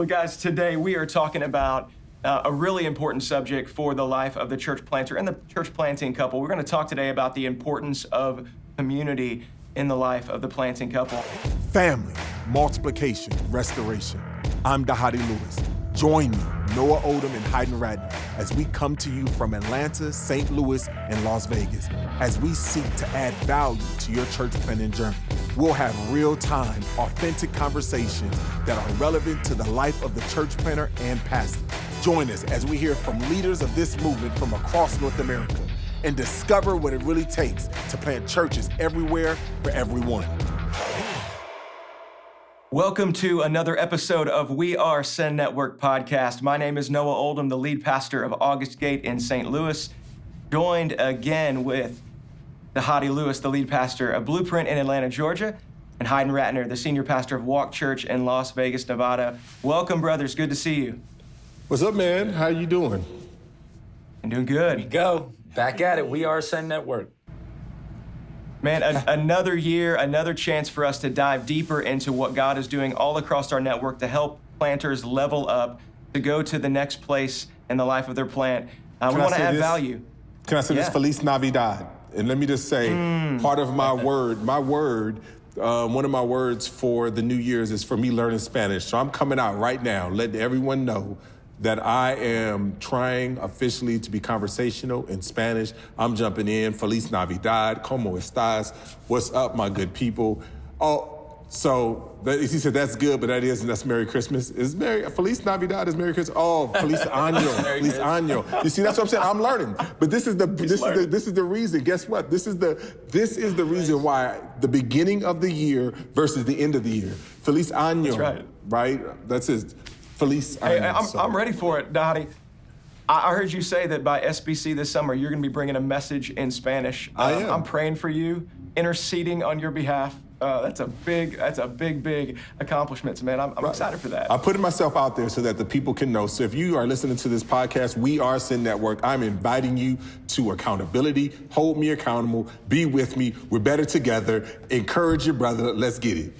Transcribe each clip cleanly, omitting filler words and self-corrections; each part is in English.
Well, guys, today we are talking about a really important subject for the life of the church planter and the church planting couple. We're going to talk today about the importance of community in the life of the planting couple. Family, multiplication, restoration. I'm Dahadi Lewis. Join me, Noah Oldham and Hayden Ratner, as we come to you from Atlanta, St. Louis, and Las Vegas, as we seek to add value to your church planting journey. We'll have real-time, authentic conversations that are relevant to the life of the church planter and pastor. Join us as we hear from leaders of this movement from across North America and discover what it really takes to plant churches everywhere for everyone. Welcome to another episode of We Are Send Network podcast. My name is Noah Oldham, the lead pastor of August Gate in St. Louis, joined again with Dahadi Lewis, the lead pastor of Blueprint in Atlanta, Georgia, and Hayden Ratner, the senior pastor of Walk Church in Las Vegas, Nevada. Welcome, brothers. Good to see you. What's up, man? How you doing? I'm doing good. Here we go. Back at it. We Are Send Network. Man, another year, another chance for us to dive deeper into what God is doing all across our network to help planters level up, to go to the next place in the life of their plant. We want to add value. Can I say this? Feliz Navidad. And let me just say, part of my word, one of my words for the New Year's is for me learning Spanish. So I'm coming out right now, letting everyone know that I am trying officially to be conversational in Spanish. I'm jumping in. Feliz Navidad. ¿Cómo estás? What's up, my good people? Oh, so he said that's good, but that's Merry Christmas. Feliz Navidad is Merry Christmas. Oh, Feliz Año. Feliz Año. You see, that's what I'm saying. I'm learning. But this is the reason. Guess what? This is the reason why the beginning of the year versus the end of the year. Feliz Año. That's right. Right? That's it. Feliz Año. Hey, I'm ready for it, Dahadi. I heard you say that by SBC this summer, you're going to be bringing a message in Spanish. I am. I'm praying for you, interceding on your behalf. That's a big accomplishment, man. I'm excited for that. I'm putting myself out there so that the people can know. So if you are listening to this podcast, We Are Send Network, I'm inviting you to accountability. Hold me accountable. Be with me. We're better together. Encourage your brother. Let's get it.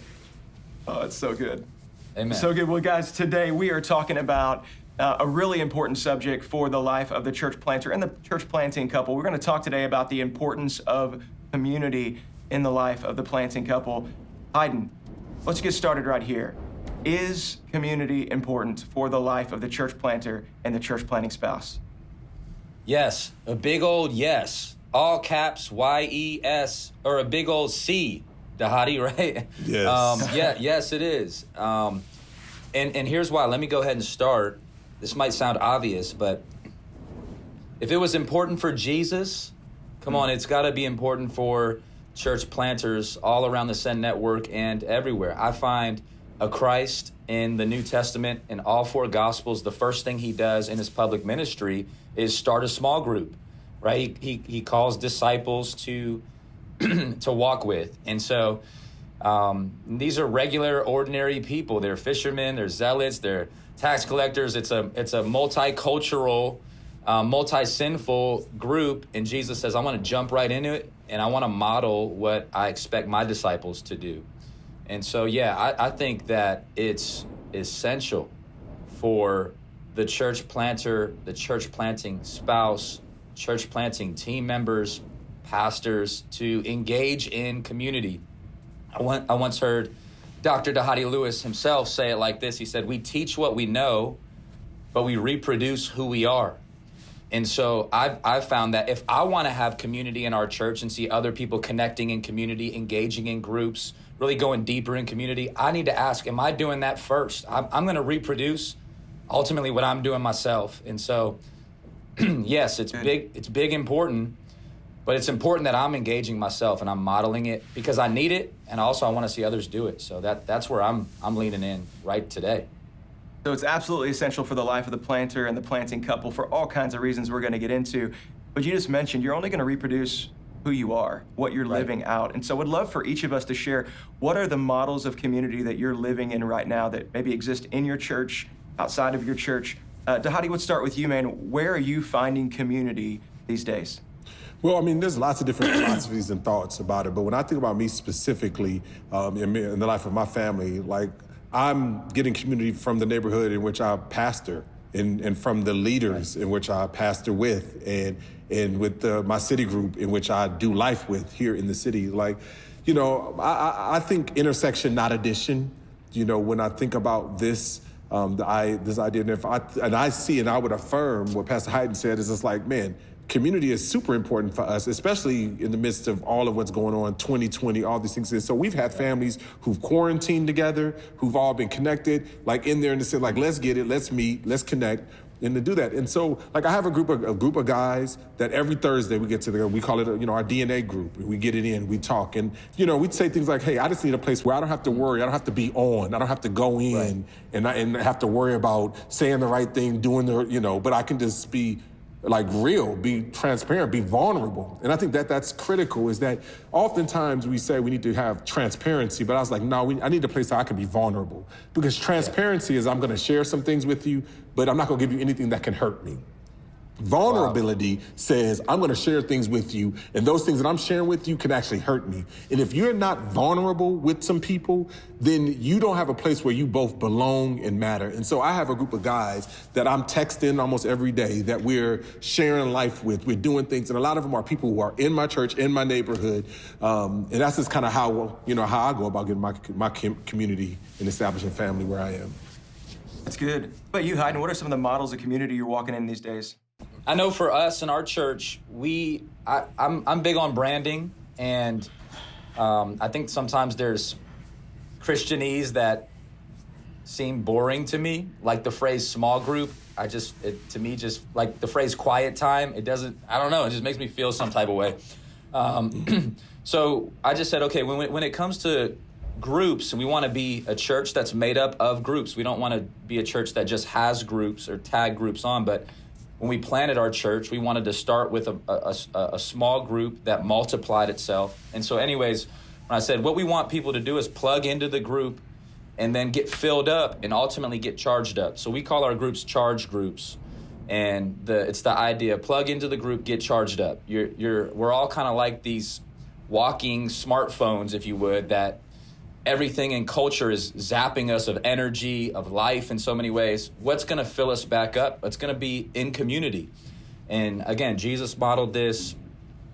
Oh, it's so good. Amen. So good. Well, guys, today we are talking about a really important subject for the life of the church planter and the church planting couple. We're going to talk today about the importance of community in the life of the planting couple. Hayden, let's get started right here. Is community important for the life of the church planter and the church planting spouse? Yes. A big old yes. All caps, Y-E-S, or a big old C, Dahadi, right? Yes. Yes, it is. And here's why. Let me go ahead and start. This might sound obvious, but if it was important for Jesus, come on, it's got to be important for church planters all around the Send Network and everywhere. I find a Christ in the New Testament in all four Gospels. The first thing he does in his public ministry is start a small group, right? He calls disciples to walk with. And so these are regular, ordinary people. They're fishermen, they're zealots, they're tax collectors. It's a multicultural, multi-sinful group. And Jesus says, I want to jump right into it, and I want to model what I expect my disciples to do. And so, I think that it's essential for the church planter, the church planting spouse, church planting team members, pastors to engage in community. I once heard Dr. Dahadi Lewis himself say it like this. He said, we teach what we know, but we reproduce who we are. And so I've found that if I want to have community in our church and see other people connecting in community, engaging in groups, really going deeper in community, I need to ask, am I doing that first? I'm going to reproduce ultimately what I'm doing myself. And so, yes, it's big, important, but it's important that I'm engaging myself and I'm modeling it because I need it. And also I want to see others do it. So that's where I'm leaning in right today. So it's absolutely essential for the life of the planter and the planting couple for all kinds of reasons we're going to get into. But you just mentioned you're only going to reproduce who you are, what you're living out. And so I'd love for each of us to share what are the models of community that you're living in right now that maybe exist in your church, outside of your church. Dahadi, let's start with you, man. Where are you finding community these days? Well, I mean, there's lots of different philosophies and thoughts about it. But when I think about me specifically in the life of my family, like I'm getting community from the neighborhood in which I pastor and from the leaders in which I pastor with and with my city group in which I do life with here in the city. Like, you know, I think intersection, not addition. You know, when I think about this, this idea, and I see and I would affirm what Pastor Hayden said, is it's like, man, community is super important for us, especially in the midst of all of what's going on, 2020, all these things. So we've had families who've quarantined together, who've all been connected, like in there and they said, like, let's get it, let's meet, let's connect, and to do that. And so, like, I have a group of guys that every Thursday we get together. We call it, our DNA group. We get it in, we talk, and we'd say things like, "Hey, I just need a place where I don't have to worry, I don't have to be on, I don't have to go in, and have to worry about saying the right thing, doing but I can just be." Like real, be transparent, be vulnerable. And I think that's critical, is that oftentimes we say we need to have transparency, but I was like, no, I need a place where I can be vulnerable. Because transparency is I'm gonna share some things with you, but I'm not gonna give you anything that can hurt me. Vulnerability says, I'm going to share things with you, and those things that I'm sharing with you can actually hurt me. And if you're not vulnerable with some people, then you don't have a place where you both belong and matter. And so I have a group of guys that I'm texting almost every day that we're sharing life with. We're doing things, and a lot of them are people who are in my church, in my neighborhood. And that's just kind of how I go about getting my community and establishing family where I am. That's good. But you, Hayden, what are some of the models of community you're walking in these days? I know for us in our church, I'm big on branding, and I think sometimes there's Christianese that seem boring to me, like the phrase small group. To me, like the phrase quiet time, it just makes me feel some type of way. So I just said, okay, when it comes to groups, we want to be a church that's made up of groups. We don't want to be a church that just has groups or tag groups on, but when we planted our church, we wanted to start with a small group that multiplied itself. And so anyways, when I said what we want people to do is plug into the group and then get filled up and ultimately get charged up. So we call our groups charge groups. And it's the idea, plug into the group, get charged up. We're all kind of like these walking smartphones, if you would, that everything in culture is zapping us of energy, of life in so many ways. What's going to fill us back up? It's going to be in community. And again, Jesus modeled this.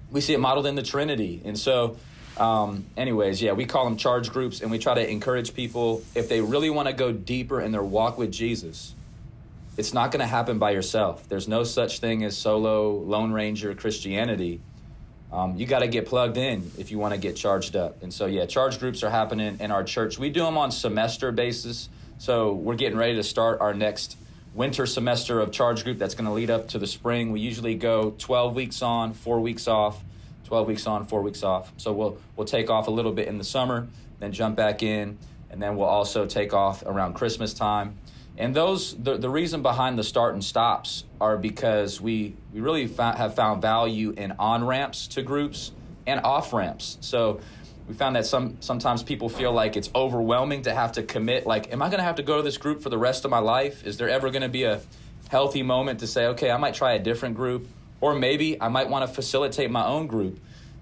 We see it modeled in the Trinity. And so we call them charge groups, and we try to encourage people, if they really want to go deeper in their walk with Jesus, it's not going to happen by yourself. There's no such thing as solo Lone Ranger Christianity. You got to get plugged in if you want to get charged up. And so, charge groups are happening in our church. We do them on semester basis. So we're getting ready to start our next winter semester of charge group that's going to lead up to the spring. We usually go 12 weeks on, 4 weeks off, 12 weeks on, 4 weeks off. So we'll take off a little bit in the summer, then jump back in, and then we'll also take off around Christmas time. And the reason behind the start and stops are because we really have found value in on-ramps to groups and off-ramps. So we found that sometimes people feel like it's overwhelming to have to commit. Like, am I going to have to go to this group for the rest of my life? Is there ever going to be a healthy moment to say, okay, I might try a different group, or maybe I might want to facilitate my own group?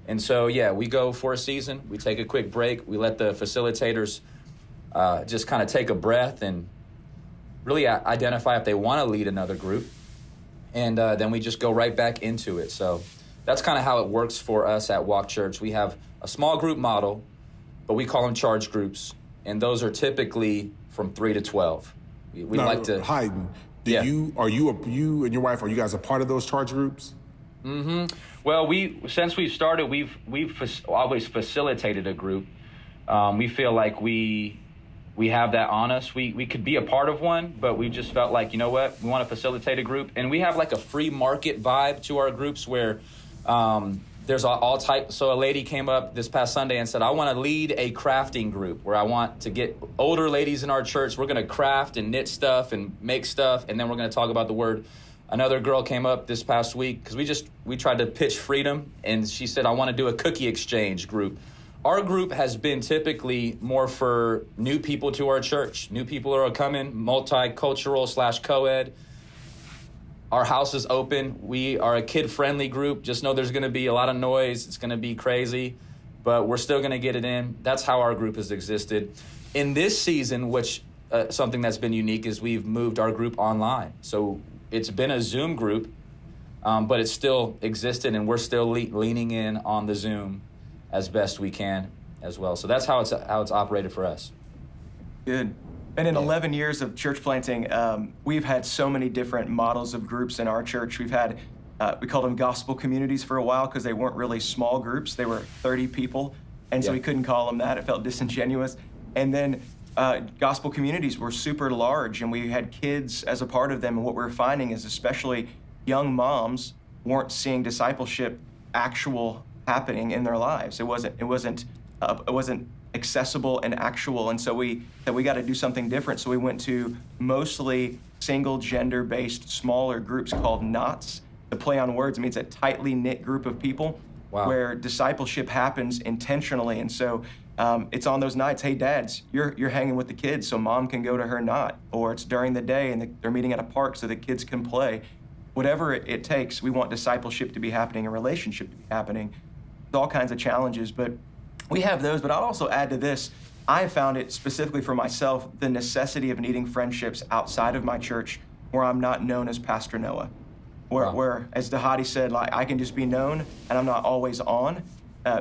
And so, we go for a season. We take a quick break. We let the facilitators just kind of take a breath and really identify if they want to lead another group, and then we just go right back into it. So that's kind of how it works for us at Walk Church. We have a small group model, but we call them charge groups, and those are typically from 3 to 12. We like to. Hayden, you and your wife, are you guys a part of those charge groups? Mm-hmm. Well, since we've started, we've always facilitated a group. We feel like we have that on us. We could be a part of one, but we just felt like, you know what, we want to facilitate a group. And we have like a free market vibe to our groups where there's all types. So a lady came up this past Sunday and said, I want to lead a crafting group where I want to get older ladies in our church. We're going to craft and knit stuff and make stuff, and then we're going to talk about the word. Another girl came up this past week because we tried to pitch freedom, and she said, I want to do a cookie exchange group. Our group has been typically more for new people to our church. New people are coming, multicultural / co-ed. Our house is open. We are a kid-friendly group. Just know there's going to be a lot of noise. It's going to be crazy, but we're still going to get it in. That's how our group has existed. in this season, which something that's been unique is we've moved our group online. So it's been a Zoom group, but it's still existed, and we're still leaning in on the Zoom as best we can as well. So that's how it's operated for us. Good. And in 11 years of church planting, we've had so many different models of groups in our church. We've had, we called them gospel communities for a while because they weren't really small groups. They were 30 people, and so we couldn't call them that. It felt disingenuous. And then gospel communities were super large, and we had kids as a part of them. And what we're finding is especially young moms weren't seeing discipleship actual happening in their lives. It wasn't accessible and actual, and so we got to do something different. So we went to mostly single gender-based smaller groups called knots. The play on words means a tightly knit group of people where discipleship happens intentionally. And so it's on those nights, hey dads, you're hanging with the kids so mom can go to her knot, or it's during the day and they're meeting at a park so the kids can play. Whatever it takes, we want discipleship to be happening and relationship to be happening. There's all kinds of challenges, but we have those. But I'll also add to this, I found it specifically for myself, the necessity of needing friendships outside of my church where I'm not known as Pastor Noah. Where as Dahadi said, like, I can just be known and I'm not always on.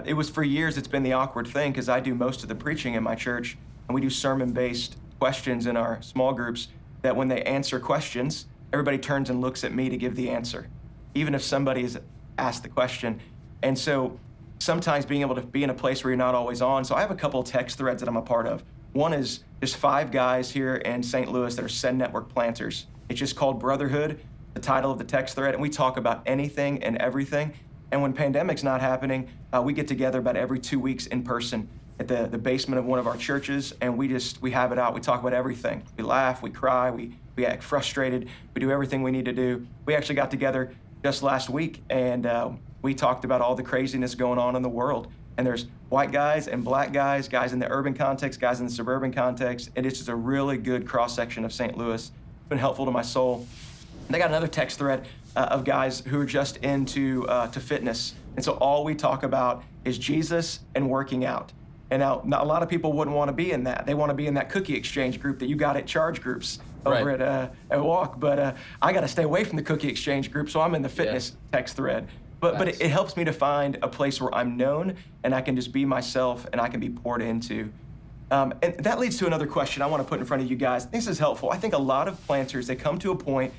It was for years, it's been the awkward thing because I do most of the preaching in my church, and we do sermon-based questions in our small groups that when they answer questions, everybody turns and looks at me to give the answer, even if somebody has asked the question. And so sometimes being able to be in a place where you're not always on. So I have a couple of text threads that I'm a part of. One is just 5 guys here in St. Louis that are Send Network planters. It's just called Brotherhood, the title of the text thread, and we talk about anything and everything. And when pandemic's not happening, we get together about every 2 weeks in person at the basement of one of our churches, and we have it out. We talk about everything. We laugh, we cry, we act frustrated, we do everything we need to do. We actually got together just last week, and we talked about all the craziness going on in the world. And there's white guys and black guys, guys in the urban context, guys in the suburban context, and it's just a really good cross-section of St. Louis. It's been helpful to my soul. And I got another text thread of guys who are just into to fitness. And so all we talk about is Jesus and working out. And now, not a lot of people wouldn't want to be in that. They want to be in that cookie exchange group that you got at Charge Groups over at Walk. But I got to stay away from the cookie exchange group, so I'm in the fitness text thread. But it helps me to find a place where I'm known and I can just be myself and I can be poured into. And that leads to another question I want to put in front of you guys. This is helpful. I think a lot of planters, they come to a point,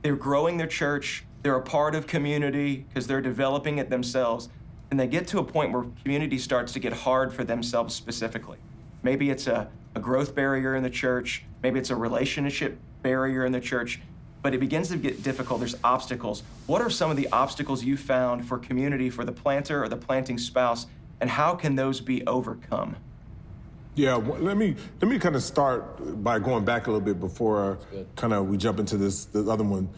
they're growing their church, they're a part of community because they're developing it themselves, and they get to a point where community starts to get hard for themselves specifically. Maybe it's a growth barrier in the church, maybe it's a relationship barrier in the church, but it begins to get difficult. There's obstacles. What are some of the obstacles you found for community, for the planter or the planting spouse, and how can those be overcome? Yeah, let me kind of start by going back a little bit before we jump into the other one.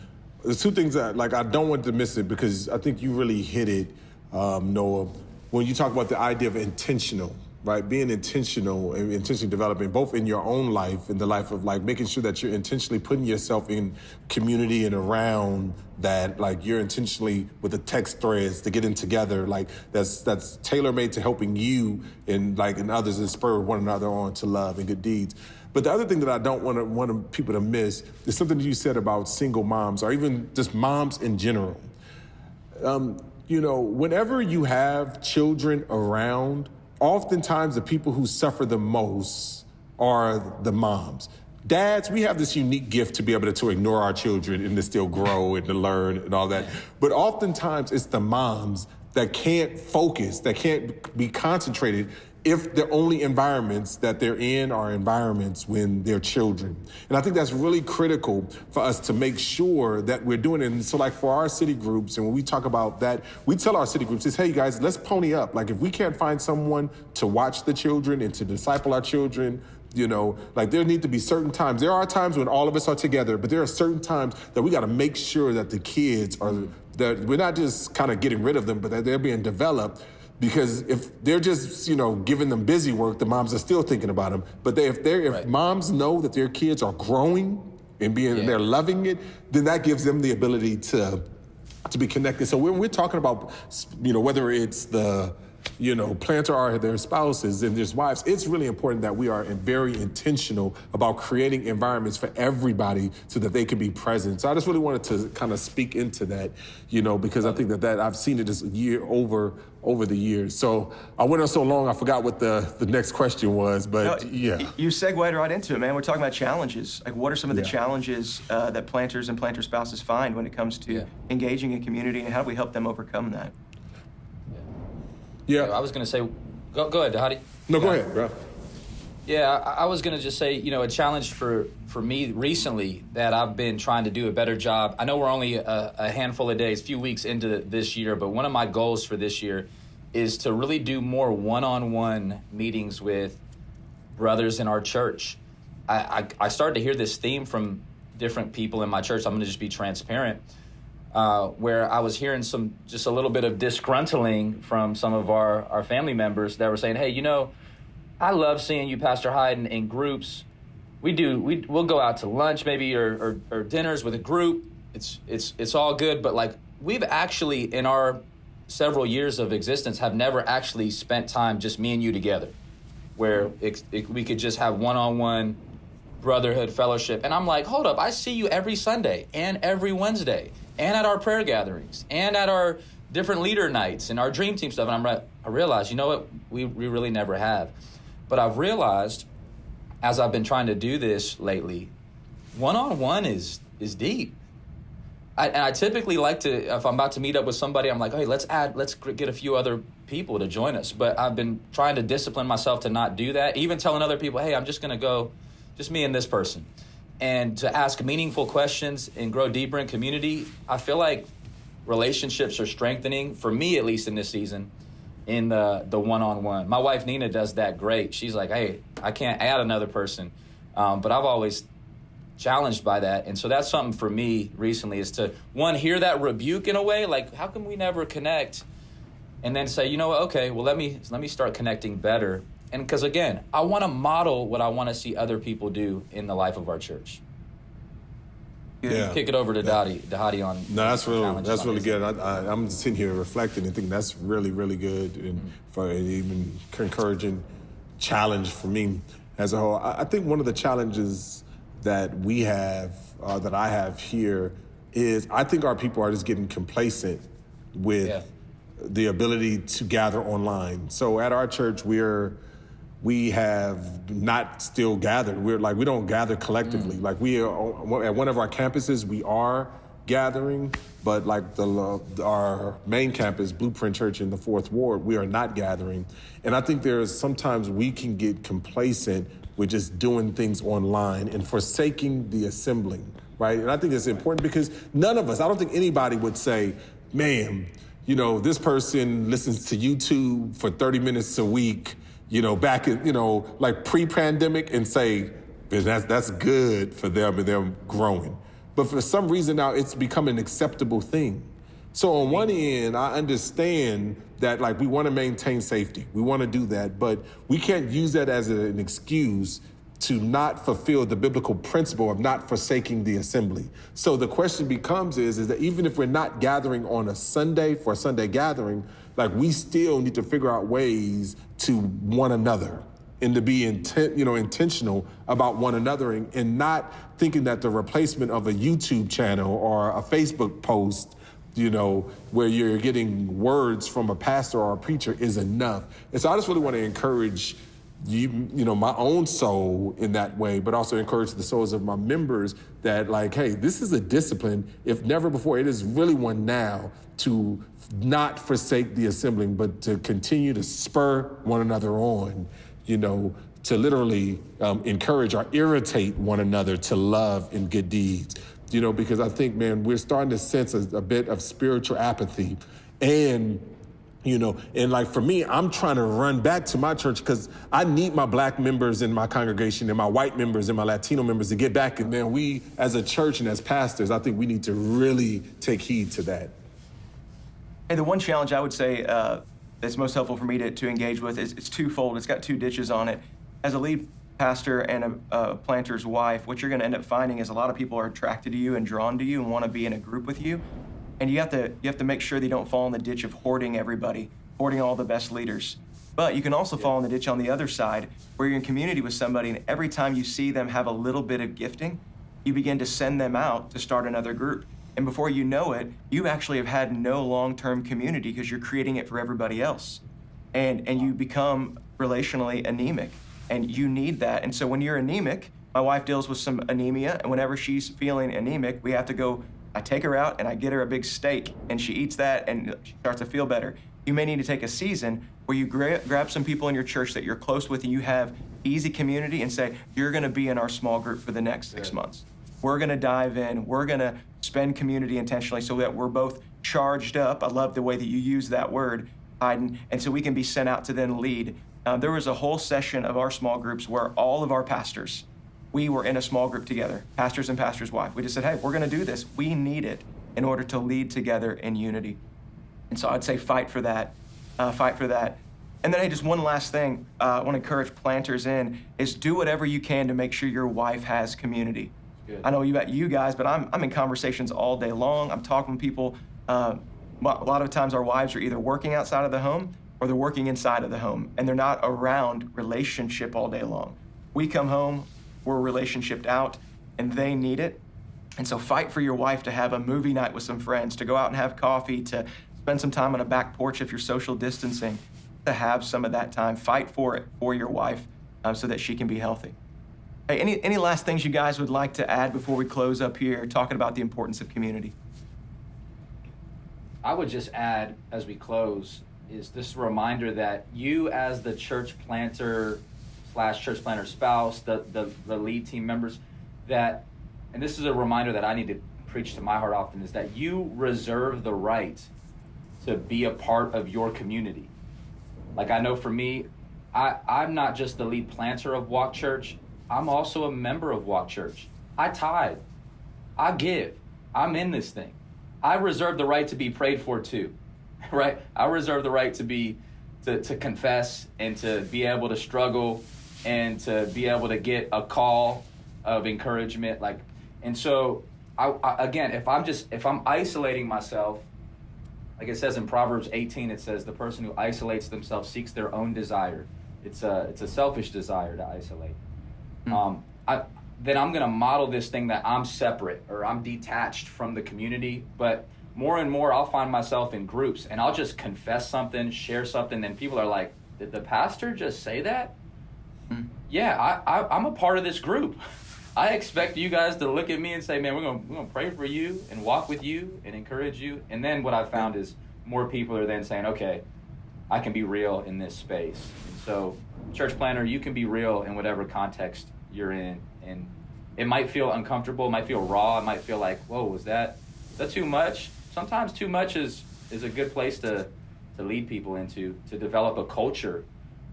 There's 2 things that I don't want to miss it because I think you really hit it, Noah, when you talk about the idea of intentional, right? Being intentional and intentionally developing both in your own life, in the life of making sure that you're intentionally putting yourself in community and around that, you're intentionally with the text threads to getting together, that's tailor-made to helping you and others and spur one another on to love and good deeds. But the other thing that I don't want people to miss is something that you said about single moms or even just moms in general. Whenever you have children around, oftentimes the people who suffer the most are the moms. Dads, we have this unique gift to be able to ignore our children and to still grow and to learn and all that. But oftentimes it's the moms that can't focus, that can't be concentrated if the only environments that they're in are environments when they're children. And I think that's really critical for us to make sure that we're doing it. And so for our city groups, and when we talk about that, we tell our city groups, hey guys, let's pony up. If we can't find someone to watch the children and to disciple our children, there need to be certain times. There are times when all of us are together, but there are certain times that we got to make sure that the kids that we're not just kind of getting rid of them, but that they're being developed. Because if they're just, giving them busy work, the moms are still thinking about them. But if moms know that their kids are growing and they're loving it, then that gives them the ability to be connected. So when we're talking about, whether it's the planter are their spouses and their wives. It's really important that we are very intentional about creating environments for everybody so that they can be present. So I just really wanted to kind of speak into that, because I think that I've seen it this year over the years. So I went on so long, I forgot what the next question was, but yeah. You segued right into it, man. We're talking about challenges. Like, what are some of the challenges that planters and planter spouses find when it comes to engaging in community, and how do we help them overcome that? Yeah. I was going to say, go ahead, Hadi. No, go ahead, bro. Yeah, I was going to just say, a challenge for me recently that I've been trying to do a better job. I know we're only a handful of days, few weeks into this year, but one of my goals for this year is to really do more one-on-one meetings with brothers in our church. I started to hear this theme from different people in my church. I'm going to just be transparent. Where I was hearing just a little bit of disgruntling from some of our family members that were saying, hey, I love seeing you, Pastor Hyde, in groups. We'll go out to lunch maybe or dinners with a group. It's all good, but like we've actually in our several years of existence have never actually spent time just me and you together, where we could just have one-on-one brotherhood fellowship. And I'm like, hold up, I see you every Sunday and every Wednesday, and at our prayer gatherings, and at our different leader nights, and our dream team stuff. And I realized, what, we really never have. But I've realized, as I've been trying to do this lately, one-on-one is deep. I typically like to, if I'm about to meet up with somebody, I'm like, hey, let's get a few other people to join us. But I've been trying to discipline myself to not do that. Even telling other people, hey, I'm just going to go, just me and this person. And to ask meaningful questions and grow deeper in community. I feel like relationships are strengthening, for me at least in this season, in the one-on-one. My wife Nina does that great. She's like, hey, I can't add another person. But I've always challenged by that. And so that's something for me recently, is to, one, hear that rebuke in a way, like, how can we never connect? And then say, what, okay, well, let me start connecting better. And because, again, I want to model what I want to see other people do in the life of our church. Yeah. Kick it over to Hadi on. No, that's really good. I'm sitting here reflecting and thinking that's really, really good, and for an even encouraging challenge for me as a whole. I think one of the challenges that we have, that I have here, is I think our people are just getting complacent with the ability to gather online. So at our church, we have not still gathered. We don't gather collectively. Like we are at one of our campuses, we are gathering, but like our main campus, Blueprint Church in the 4th Ward, we are not gathering. And I think sometimes we can get complacent with just doing things online and forsaking the assembling, right? And I think it's important because none of us, I don't think anybody would say, man, this person listens to YouTube for 30 minutes a week, back in, like pre-pandemic, and say that's good for them and they're growing. But for some reason now it's become an acceptable thing. So on one end, I understand that like we want to maintain safety. We want to do that, but we can't use that as an excuse to not fulfill the biblical principle of not forsaking the assembly. So the question becomes is that even if we're not gathering on a Sunday for a Sunday gathering, like we still need to figure out ways to one another and to be intentional about one another, and not thinking that the replacement of a YouTube channel or a Facebook post, where you're getting words from a pastor or a preacher is enough. And so I just really want to encourage my own soul in that way, but also encourage the souls of my members that like, hey, this is a discipline. If never before, it is really one now to not forsake the assembling, but to continue to spur one another on, to literally encourage or irritate one another to love and good deeds, because I think, man, we're starting to sense a bit of spiritual apathy. And and like for me, I'm trying to run back to my church because I need my Black members in my congregation and my white members and my Latino members to get back. And then we, as a church and as pastors, I think we need to really take heed to that. And the one challenge I would say that's most helpful for me to engage with is it's twofold. It's got two ditches on it. As a lead pastor and a planter's wife, what you're going to end up finding is a lot of people are attracted to you and drawn to you and want to be in a group with you. And you have to make sure they don't fall in the ditch of hoarding everybody supporting all the best leaders. But you can also fall in the ditch on the other side, where you're in community with somebody, and every time you see them have a little bit of gifting, you begin to send them out to start another group. And before you know it, you actually have had no long-term community because you're creating it for everybody else. And you become relationally anemic, and you need that. And so when you're anemic, my wife deals with some anemia, and whenever she's feeling anemic, we have to go, I take her out and I get her a big steak, and she eats that and she starts to feel better. You may need to take a season where you grab some people in your church that you're close with and you have easy community and say, you're gonna be in our small group for the next 6 months. We're gonna dive in, we're gonna spend community intentionally so that we're both charged up. I love the way that you use that word, Hayden, and so we can be sent out to then lead. There was a whole session of our small groups where all of our pastors, we were in a small group together, pastors and pastor's wife. We just said, hey, we're gonna do this. We need it in order to lead together in unity. And so I'd say fight for that, fight for that. And then, hey, just one last thing I wanna encourage planters in is do whatever you can to make sure your wife has community. Good. I know about you guys, but I'm in conversations all day long. I'm talking with people. A lot of times our wives are either working outside of the home or they're working inside of the home, and they're not around relationship all day long. We come home, we're relationshiped out, and they need it. And so fight for your wife to have a movie night with some friends, to go out and have coffee, to spend some time on a back porch if you're social distancing, to have some of that time. Fight for it for your wife so that she can be healthy. Hey, any last things you guys would like to add before we close up here, talking about the importance of community? I would just add, as we close, is this reminder that you as the church planter / church planter spouse, the lead team members, that, and this is a reminder that I need to preach to my heart often, is that you reserve the right to be a part of your community. Like, I know for me, I'm not just the lead planter of Walk Church, I'm also a member of Walk Church. I tithe, I give, I'm in this thing. I reserve the right to be prayed for too, right? I reserve the right to confess and to be able to struggle and to be able to get a call of encouragement. And so I again, if I'm isolating myself, like it says in Proverbs 18, it says the person who isolates themselves seeks their own desire. It's a selfish desire to isolate. Then I'm going to model this thing that I'm separate or I'm detached from the community. But more and more, I'll find myself in groups and I'll just confess something, share something. And people are like, did the pastor just say that? Yeah, I'm a part of this group. I expect you guys to look at me and say, man, we're gonna pray for you and walk with you and encourage you. And then what I found is more people are then saying, okay, I can be real in this space. And so, church planter, you can be real in whatever context you're in. And it might feel uncomfortable, it might feel raw, it might feel like, whoa, was that too much? Sometimes too much is a good place to lead people into, to develop a culture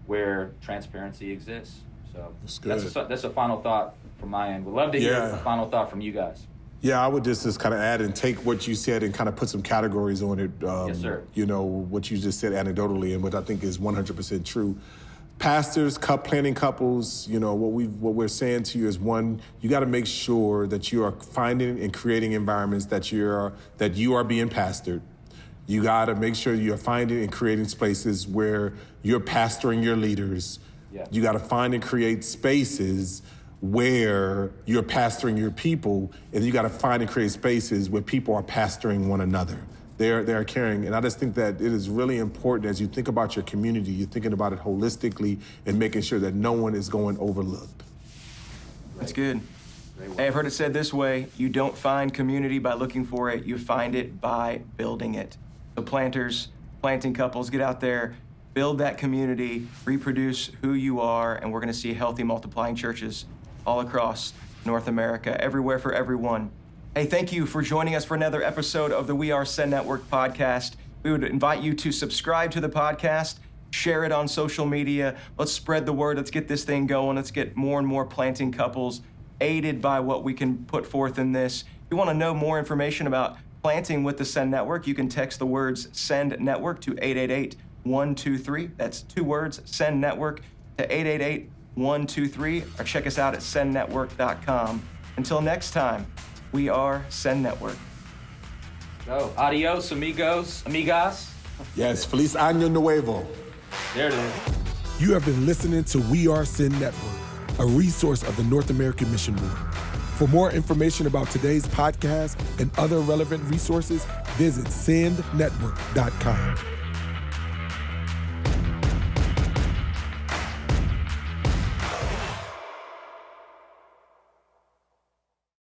where transparency exists. So that's a final thought from my end. We'd love to hear a final thought from you guys. Yeah, I would just kind of add and take what you said and kind of put some categories on it. Yes, sir. You know, what you just said anecdotally, and what I think is 100% true. Pastors, planting couples, you know, what we're saying to you is, one, you got to make sure that you are finding and creating environments that you are being pastored. You got to make sure you're finding and creating spaces where you're pastoring your leaders. Yeah. You got to find and create spaces where you're pastoring your people, and you got to find and create spaces where people are pastoring one another. They're caring. And I just think that it is really important as you think about your community, you're thinking about it holistically and making sure that no one is going overlooked. That's good. Hey, I've heard it said this way: you don't find community by looking for it, you find it by building it. So planters, planting couples, get out there, build that community, reproduce who you are, and we're gonna see healthy multiplying churches all across North America, everywhere for everyone. Hey, thank you for joining us for another episode of the We Are Send Network podcast. We would invite you to subscribe to the podcast, share it on social media. Let's spread the word. Let's get this thing going. Let's get more and more planting couples aided by what we can put forth in this. If you want to know more information about planting with the Send Network, you can text the words Send Network to 888-123. That's 2 words, Send Network, to 888-123, or check us out at sendnetwork.com. Until next time, we are Send Network. So, adios, amigos, amigas. Yes, Feliz Año Nuevo. There it is. You have been listening to We Are Sin Network, a resource of the North American Mission Board. For more information about today's podcast and other relevant resources, visit sendnetwork.com.